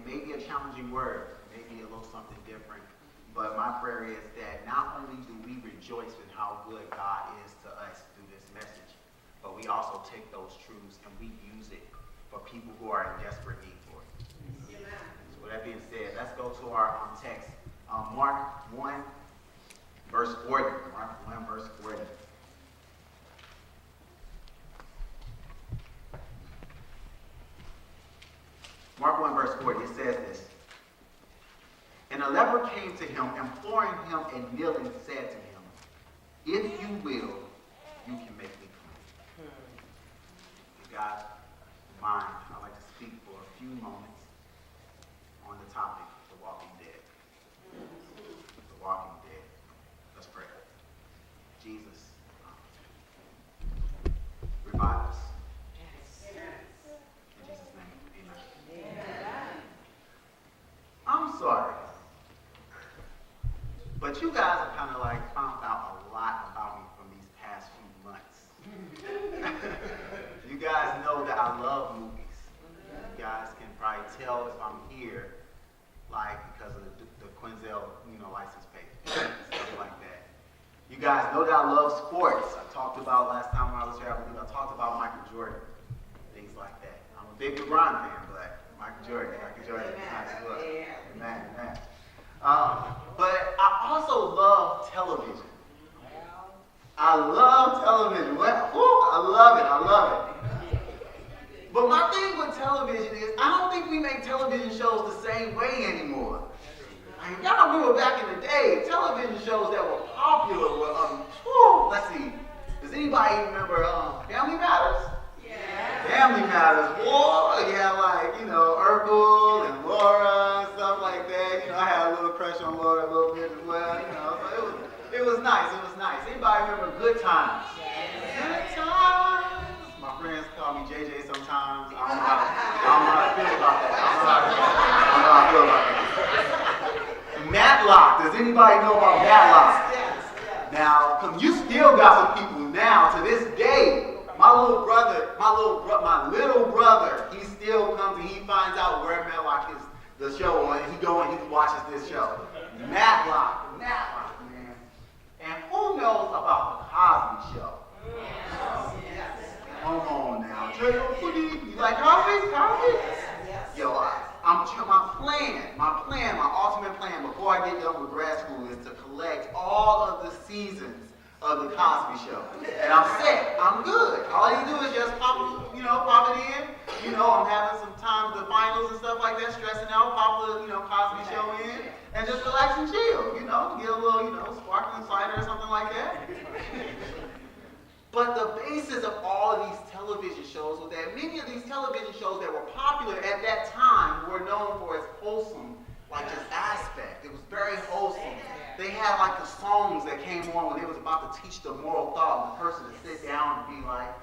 may be a challenging word, maybe a little something different, but my prayer is that not only do we rejoice in how good God is to us through this message, but we also take those truths and we use it for people who are in desperate need for it. Amen. So with that being said, let's go to our text. Mark 1, verse 40. Mark 1, verse 40. Mark 1, verse 40, it says this. And a leper came to him, imploring him, and kneeling said to him, if you will, you can make me clean. With God's mind, I'd like to speak for a few moments on the topic, the walking dead. The walking dead. Let's pray. Jesus, revive us. In Jesus' name, amen. I'm sorry, but you guys have kind of like found out a lot about me from these past few months. You guys know that I love movies. You guys can probably tell if I'm here, like because of the Quenzel, license plate, stuff like that. You guys know that I love sports. I talked about last time when I was here, I talked about Michael Jordan, things like that. I'm a big LeBron fan, but Michael Jordan is nice as well. Amen. But I also love television. I love television. I love it. But my thing with television is I don't think we make television shows the same way anymore. Like, y'all remember back in the day, television shows that were popular were, let's see, does anybody remember Family Matters? Yeah. Family Matters. Boy, yeah, like, Urkel and Laura and stuff like that. I had a little crush on Laura a little bit as well, so it was nice. Anybody remember Good Times? Yeah. Good Times. My friends call me JJ sometimes. I don't know how to feel about that. Matlock. Does anybody know about Matlock? Yes. Now, you still got some people now, to this day, my little brother, he still comes and he finds out where Matlock is, the show, and he watches this show. Matlock, man. And who knows about the Cosby Show? Yes. Come on now. You like Cosby? Yo, my ultimate plan before I get done with grad school is to collect all of the seasons of the Cosby Show. And I'm set. I'm good. All you do is just pop it in. I'm having some time, the finals and stuff like that, stressing out, pop the, Cosby Show in, and just relax and chill, get a little, sparkling cider or something like that. But the basis of all of these television shows was that many of these television shows that were popular at that time were known for its wholesome, just aspect. It was very wholesome. They had the songs that came on when they was about to teach the moral thought, and the person would sit down and be like,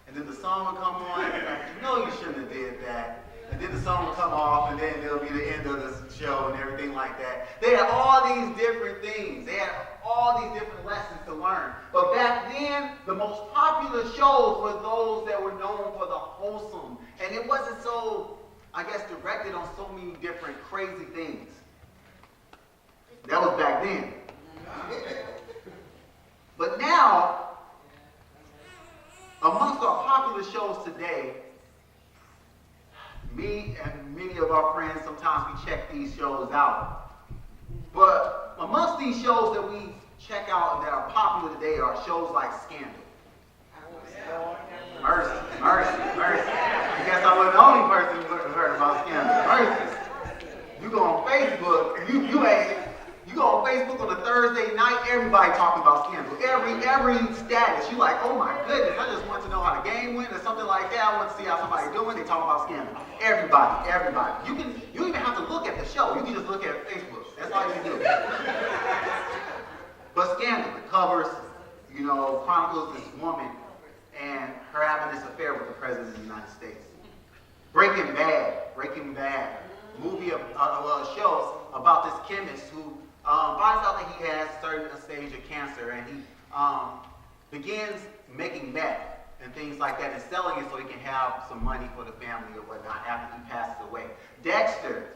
and then the song would come on, and you shouldn't have did that. And then the song would come off, and then it'll be the end of the show and everything like that. They had all these different things. They had all these different lessons to learn. But back then, the most popular shows were those that were known for the wholesome. And it wasn't so, directed on so many different crazy things. That was back then. But now, amongst our popular shows today, me and many of our friends, sometimes we check these shows out. But amongst these shows that we check out and that are popular today are shows like Scandal. Mercy. I guess I wasn't the only person who heard about Scandal. Mercy. You go on Facebook, you go on Facebook on a Thursday night, everybody talking about Scandal. Every status, you like, oh my goodness, I just want to know how the game went or something like that. I want to see how somebody's doing. They talk about Scandal. Everybody. You don't even have to look at the show. You can just look at Facebook. That's all you can do. But Scandal, it covers, chronicles this woman and her having this affair with the President of the United States. Breaking Bad, movie of a show about this chemist who finds out that he has a stage of cancer, and he begins making meth. and things like that, and selling it so he can have some money for the family or whatnot after he passes away. Dexter.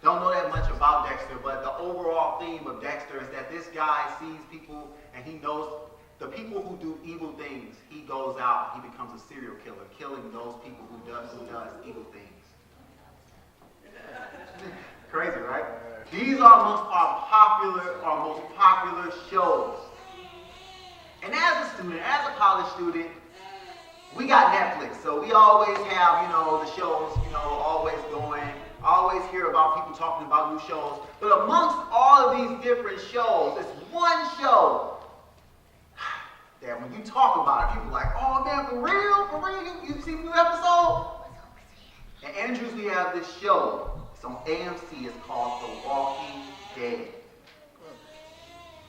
Don't know that much about Dexter, but the overall theme of Dexter is that this guy sees people and he knows the people who do evil things. He goes out, he becomes a serial killer, killing those people who does evil things. Crazy, right? These are amongst our most popular shows. And as a student, as a college student, we got Netflix, so we always have, the shows, always going. I always hear about people talking about new shows. But amongst all of these different shows, there's one show that when you talk about it, people are like, oh man, for real? You see the new episode? And Andrews, we have this show. It's on AMC. It's called The Walking Dead.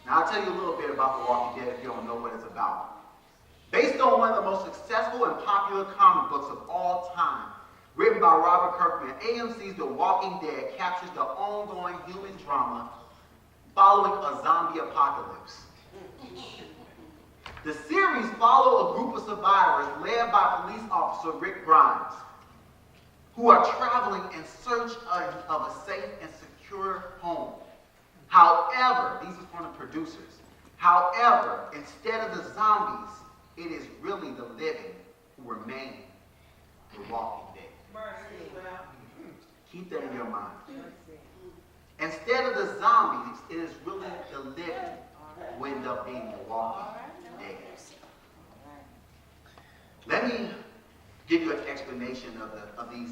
Now, I'll tell you a little bit about The Walking Dead if you don't know what it's about. Based on one of the most successful and popular comic books of all time, written by Robert Kirkman, AMC's The Walking Dead captures the ongoing human drama following a zombie apocalypse. The series follows a group of survivors led by police officer Rick Grimes, who are traveling in search of a safe and secure home. However, these are from the producers. However, instead of the zombies, it is really the living who remain the walking dead. Keep that in your mind. Instead of the zombies, it is really the living who end up being the walking dead. Let me give you an explanation of these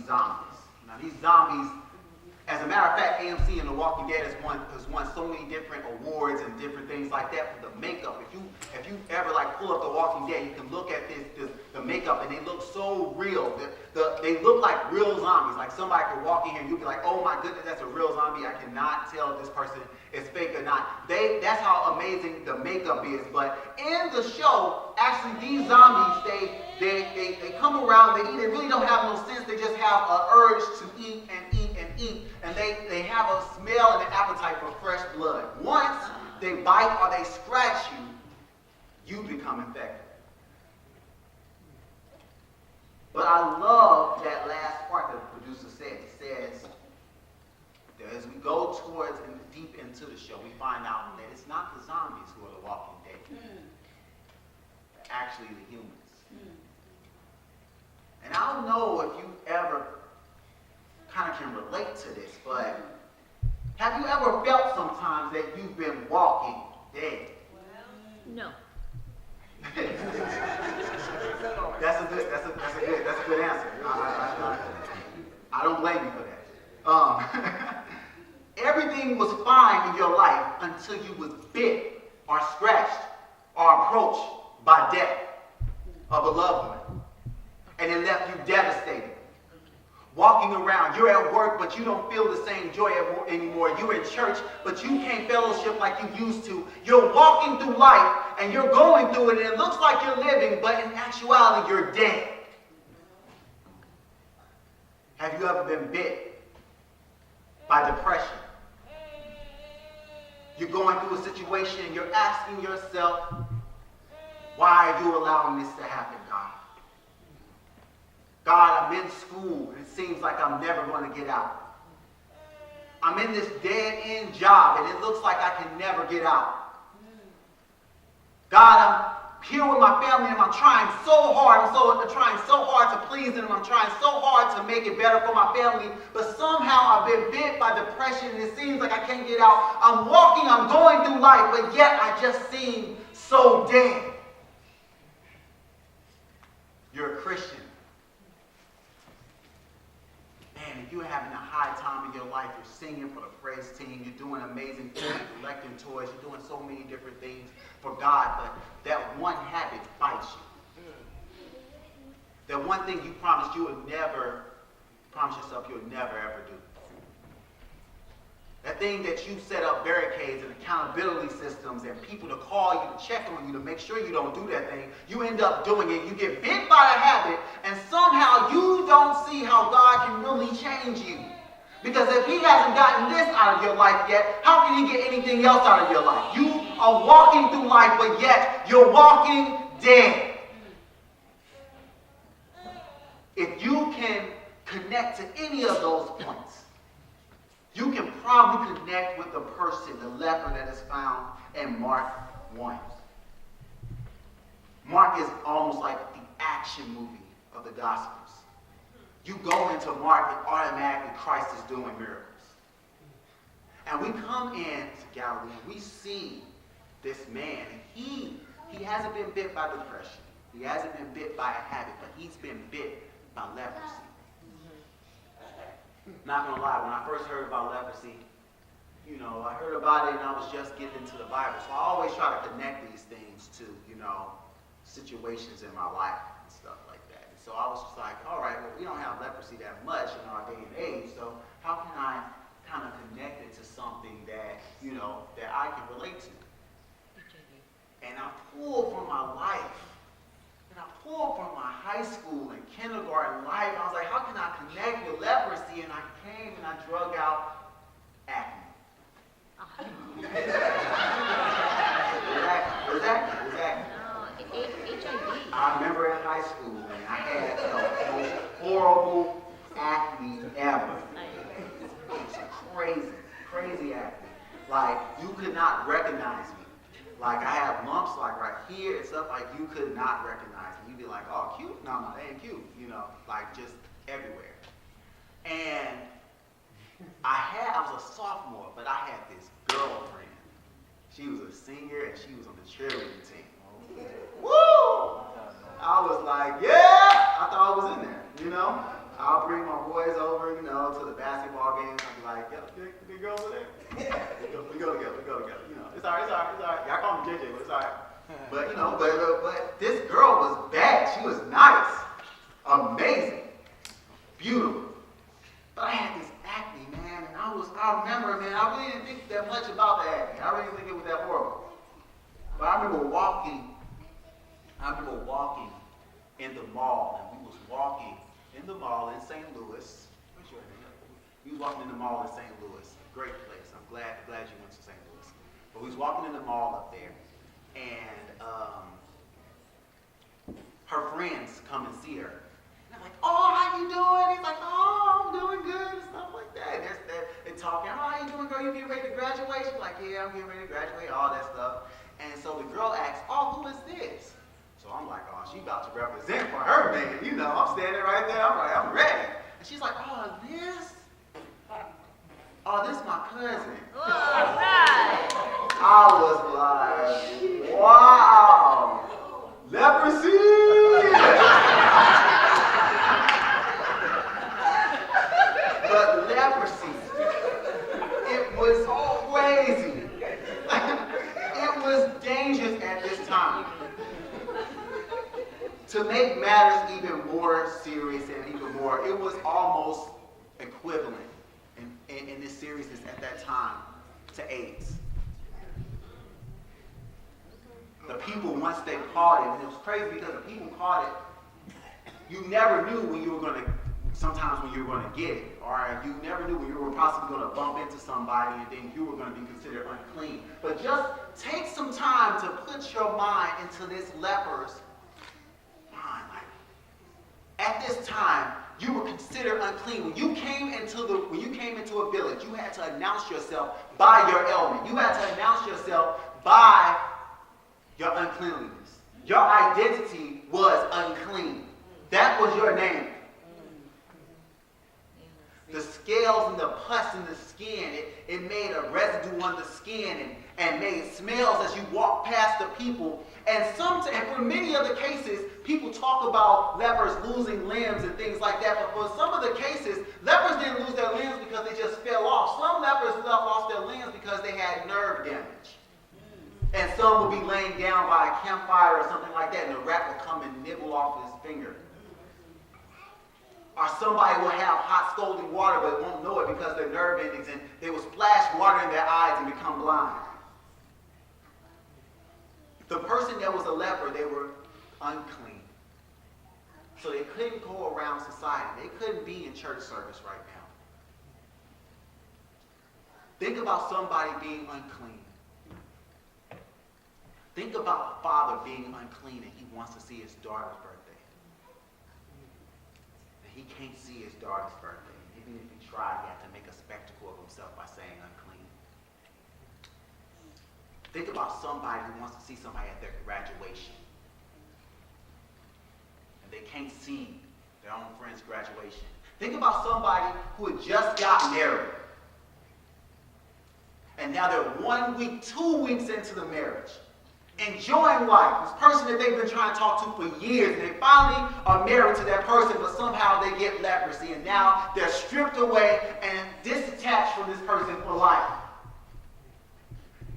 zombies. Now, these zombies, as a matter of fact, AMC and The Walking Dead has won so many different awards and different things like that for the makeup. If you ever pull up The Walking Dead, you can look at the makeup, and they look so real. They look like real zombies. Like somebody could walk in here and you'd be like, oh my goodness, that's a real zombie. I cannot tell if this person is fake or not. That's how amazing the makeup is. But in the show, actually these zombies, they come around, they eat. They really don't have no sense. They just have an urge to eat and eat and eat. And they have a smell and an appetite for fresh blood. Once they bite or they scratch you, you become infected. But I love that last part that the producer said. He says that as we go towards and deep into the show, we find out that it's not the zombies who are the walking dead. They're actually the humans. And I don't know if you ever kind of can relate to this, but have you ever felt sometimes that you've been walking dead? No. That's a good answer. I don't blame you for that. Everything was fine in your life until you was bit or scratched or approached by death of a loved one, and it left you devastated. Walking around, you're at work, but you don't feel the same joy anymore. You're in church, but you can't fellowship like you used to. You're walking through life, and you're going through it, and it looks like you're living, but in actuality, you're dead. Have you ever been bit by depression? You're going through a situation, and you're asking yourself, why are you allowing this to happen, God? God, I'm in school, and it seems like I'm never going to get out. I'm in this dead-end job, and it looks like I can never get out. God, I'm here with my family, and I'm trying so hard. I'm trying so hard to please them. I'm trying so hard to make it better for my family, but somehow I've been bit by depression, and it seems like I can't get out. I'm walking, I'm going through life, but yet I just seem so dead. You're a Christian. Man, if you're having a high time in your life, you're singing for the praise team, you're doing amazing things, collecting toys, you're doing so many different things for God, but that one habit bites you. That one thing you promised yourself you'll never ever do. That thing that you set up barricades and accountability systems and people to call you to check on you to make sure you don't do that thing, you end up doing it. You get bit by a habit, and somehow you don't see how God can really change you. Because if he hasn't gotten this out of your life yet, how can he get anything else out of your life? You are walking through life, but yet you're walking dead. If you can connect to any of those points, you can probably connect with the person, the leper that is found in Mark 1. Mark is almost like the action movie of the Gospels. You go into Mark and automatically Christ is doing miracles. And we come into Galilee and we see this man. He hasn't been bit by depression. He hasn't been bit by a habit, but he's been bit by leprosy. Not gonna lie, when I first heard about leprosy, I heard about it and I was just getting into the Bible. So I always try to connect these things to, situations in my life and stuff like that. And so I was just like, all right, well, we don't have leprosy that much in our day and age, so how can I kind of connect it to something that, that I can relate to? And I pulled from my life. And I pulled from my high school and kindergarten life. I was like, how can I connect with leprosy? And I came and I drug out acne. Exactly. No, HIV. I remember in high school, man, I had the most horrible acne ever. It's crazy acne. Like, you could not recognize me. Like, I have lumps like right here and stuff like you could not recognize me. You'd be like, oh, cute? No, they ain't cute. Like just everywhere. And I was a sophomore, but I had this girlfriend. She was a senior and she was on the cheerleading team. Woo! I was like, yeah! I thought I was in there, I'll bring my boys over, to the basketball games. I'll be like, yo, big girl over there. We go together. It's all right. Y'all call me JJ, but it's all right. But this girl was bad. She was nice, amazing, beautiful. But I had this acne, man, and I remember, man, I really didn't think that much about the acne. I really didn't think it was that horrible. But I remember walking in the mall, and we was walking in the mall in St. Louis. What's your name? We was walking in the mall in St. Louis. Great place. I'm glad you went to St. Louis. But we was walking in the mall up there, and her friends come and see her. And I'm like, oh, how you doing? He's like, oh, I'm doing good, and stuff like that. They're talking, oh, how you doing, girl? You getting ready to graduate? She's like, yeah, I'm getting ready to graduate, all that stuff. And so the girl asks, oh, who is this? So I'm like, oh, she about to represent for her man. I'm standing right there. I'm like, I'm ready. And she's like, oh, this? Oh, this is my cousin. Oh, right. I was like, wow, leprosy. But leprosy, it was crazy. It was dangerous at this time. To make matters even more serious and even more, it was almost equivalent in this seriousness at that time to AIDS. The people, once they caught it, and it was crazy because the people caught it, you never knew when you were going to, sometimes when you were going to get it, or you never knew when you were possibly going to bump into somebody and then you were going to be considered unclean. But just take some time to put your mind into this leper's mind. At this time, you were considered unclean. When you came into a village, you had to announce yourself by your ailment. You had to announce yourself by your uncleanliness. Your identity was unclean. That was your name. The scales and the pus in the skin, it made a residue on the skin and made smells as you walked past the people. And for many of the cases, people talk about lepers losing limbs and things like that. But for some of the cases, lepers didn't lose their limbs because they just fell off. Some lepers lost their limbs because they had nerve damage. And some would be laying down by a campfire or something like that, and the rat would come and nibble off his finger. Or somebody will have hot scalding water but won't know it because they're nerve endings, and they will splash water in their eyes and become blind. The person that was a leper, they were unclean. So they couldn't go around society. They couldn't be in church service right now. Think about somebody being unclean. Think about a father being unclean and he wants to see his daughter's birthday. he can't see his daughter's birthday. Even if he tried, he had to make a spectacle of himself by saying unclean. Think about somebody who wants to see somebody at their graduation. And they can't see their own friend's graduation. Think about somebody who had just got married. And now they're 1 week, 2 weeks into the marriage. Enjoying life. This person that they've been trying to talk to for years. And they finally are married to that person, but somehow they get leprosy. And now they're stripped away and disattached from this person for life.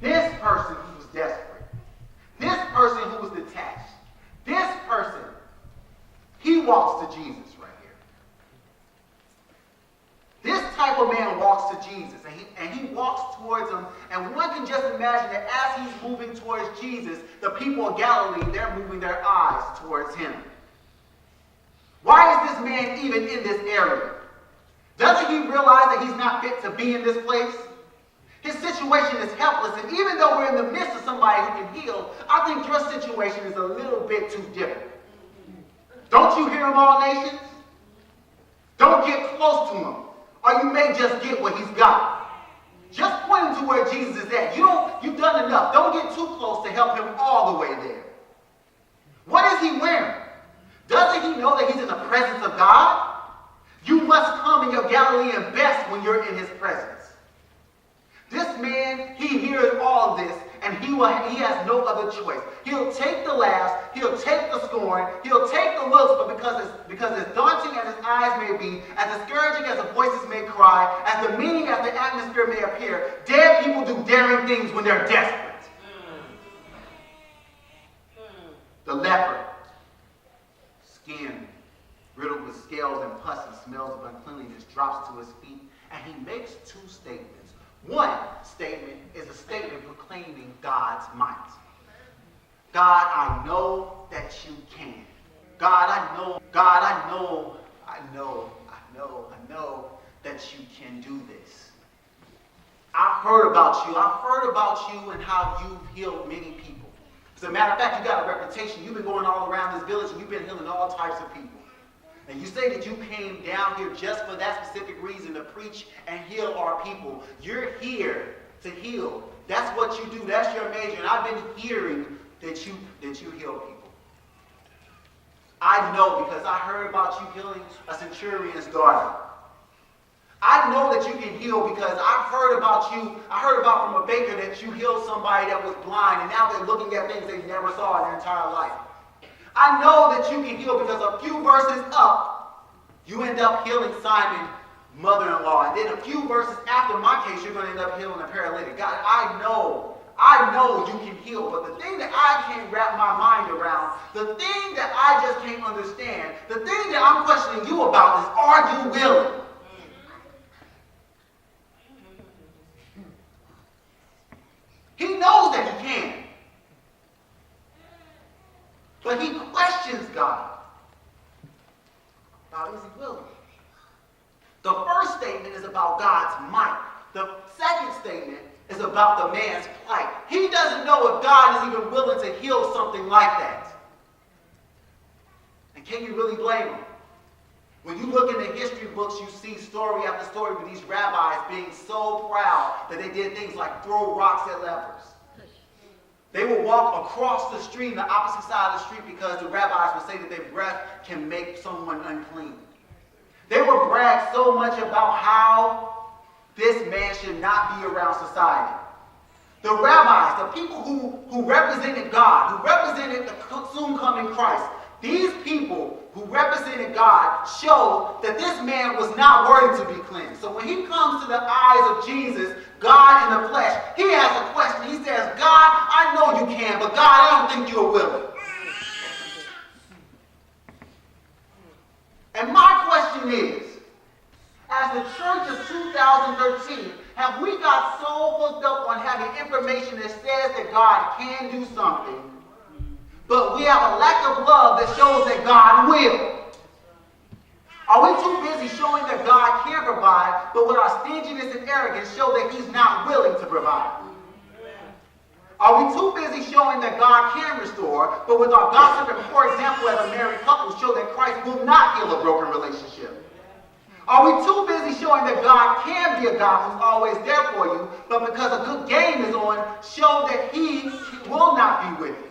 This person who was desperate. This person who was detached. This person, he walks to Jesus right here. This type of man walks to Jesus, and he walks towards him, and one can just imagine that as he's moving towards Jesus, the people of Galilee, they're moving their eyes towards him. Why is this man even in this area? Doesn't he realize that he's not fit to be in this place? His situation is helpless, and even though we're in the midst of somebody who can heal, I think your situation is a little bit too different. Don't you hear him, all nations? Don't get close to him, or you may just get what he's got. Just point him to where Jesus is at. You've done enough. Don't get too close to help him all the way there. What is he wearing? Doesn't he know that he's in the presence of God? You must come in your Galilean best when you're in his presence. This man, he hears all of this, and he has no other choice. He'll take the laughs, he'll take the scorn, he'll take the looks, but because as daunting as his eyes may be, as discouraging as the voices may cry, as demeaning as the atmosphere may appear, dead people do daring things when they're desperate. The leper, skin riddled with scales and pus and smells of uncleanliness, drops to his feet, and he makes two statements. One statement is a statement proclaiming God's might. God, I know that you can. God, I know that you can do this. I've heard about you and how you've healed many people. As a matter of fact, you got a reputation. You've been going all around this village and you've been healing all types of people. And you say that you came down here just for that specific reason, to preach and heal our people. You're here to heal. That's what you do. That's your major. And I've been hearing that you heal people. I know because I heard about you healing a centurion's daughter. I know that you can heal because I've heard about you. I heard about from a baker that you healed somebody that was blind, and now they're looking at things they never saw in their entire life. I know that you can heal because a few verses up, you end up healing Simon's mother-in-law. And then a few verses after my case, you're going to end up healing a paralytic. God, I know you can heal. But the thing that I can't wrap my mind around, the thing that I just can't understand, the thing that I'm questioning you about is, are you willing? He knows that he can. But he questions God. Now, is he willing? The first statement is about God's might. The second statement is about the man's plight. He doesn't know if God is even willing to heal something like that. And can you really blame him? When you look in the history books, you see story after story with these rabbis being so proud that they did things like throw rocks at lepers. They would walk across the street, the opposite side of the street, because the rabbis would say that their breath can make someone unclean. They would brag so much about how this man should not be around society. The rabbis, the people who represented God, who represented the soon coming Christ, these people who represented God showed that this man was not worthy to be cleansed. So when he comes to the eyes of Jesus, God in the flesh, he has a question. He says, God, I know you can, but God, I don't think you're willing. And my question is, as the church of 2013, have we got so hooked up on having information that says that God can do something, but we have a lack of love that shows that God will? Are we too busy showing that God can provide, but with our stinginess and arrogance show that he's not willing to provide? Are we too busy showing that God can restore, but with our gossip and poor example as a married couple show that Christ will not heal a broken relationship? Are we too busy showing that God can be a God who's always there for you, but because a good game is on, show that He will not be with you?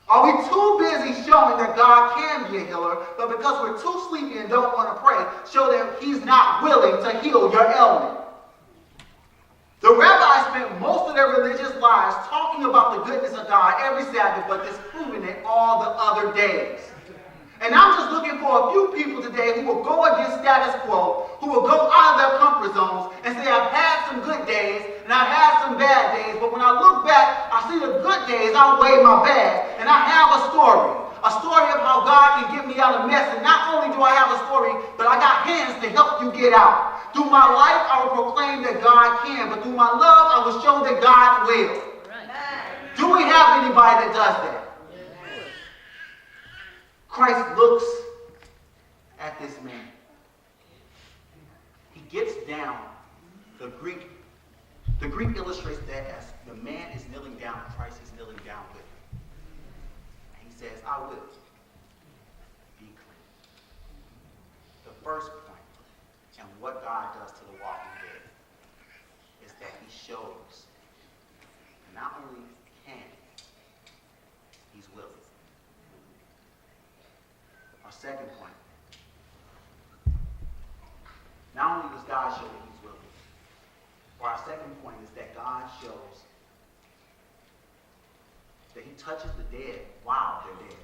Are we too busy showing that God can be a healer, but because we're too sleepy and don't want to pray, show that He's not willing to heal your ailment? The rabbis spent most of their religious lives talking about the goodness of God every Sabbath, but disproving it all the other days. And I'm just looking for a few people today who will go against status quo, who will go out of their comfort zones and say, I've had some good days and I've had some bad days, but when I look back, I see the good days outweigh my bad, and I have a story of how God can get me out of mess. And not only do I have a story, but I got hands to help you get out. Through my life, I will proclaim that God can, but through my love, I will show that God will. Right. Do we have anybody that does that? Christ looks at this man. He gets down. The Greek illustrates that as the man is kneeling down, Christ is kneeling down with him. And he says, I will be clean. The first point, and what God does to the walking dead, is that He shows not only can, He's willing. Our second point, not only does God show that He's willing, but our second point is that God shows that He touches the dead while they're dead.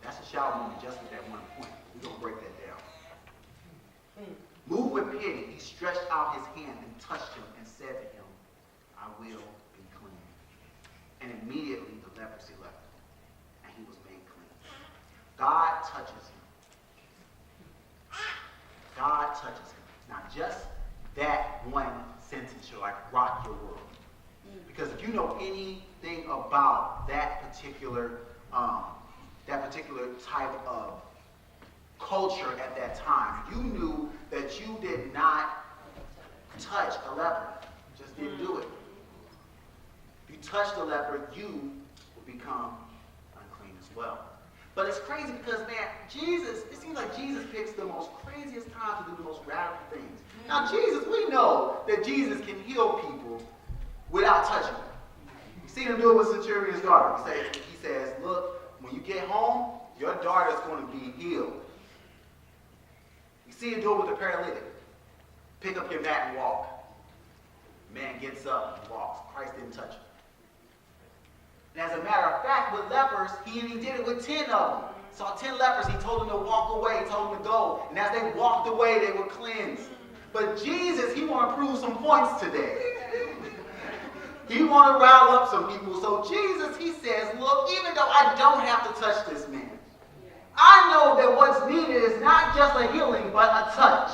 That's a shout moment just with that one point. We're going to break that down. Moved with pity, He stretched out His hand and touched him and said to him, I will be clean. And immediately the leprosy left him, and he was made clean. God touches him. God touches him. Not just that one sentence should like rock your world. Because if you know anything about that particular type of culture at that time, you knew that you did not touch a leper. Just didn't do it. If you touched a leper, you would become unclean as well. But it's crazy because, man, it seems like Jesus picks the most craziest time to do the most radical things. Now, we know that Jesus can heal people without touching them. You see him do it with Centurion's daughter. He says, look, when you get home, your daughter's going to be healed. You see him do it with the paralytic. Pick up your mat and walk. Man gets up and walks. Christ didn't touch him. And as a matter of fact, with lepers, he did it with 10 of them. Saw 10 lepers, he told them to walk away, he told them to go. And as they walked away, they were cleansed. But Jesus, he want to prove some points today. He want to rile up some people. So Jesus, he says, look, even though I don't have to touch this man, I know that what's needed is not just a healing, but a touch.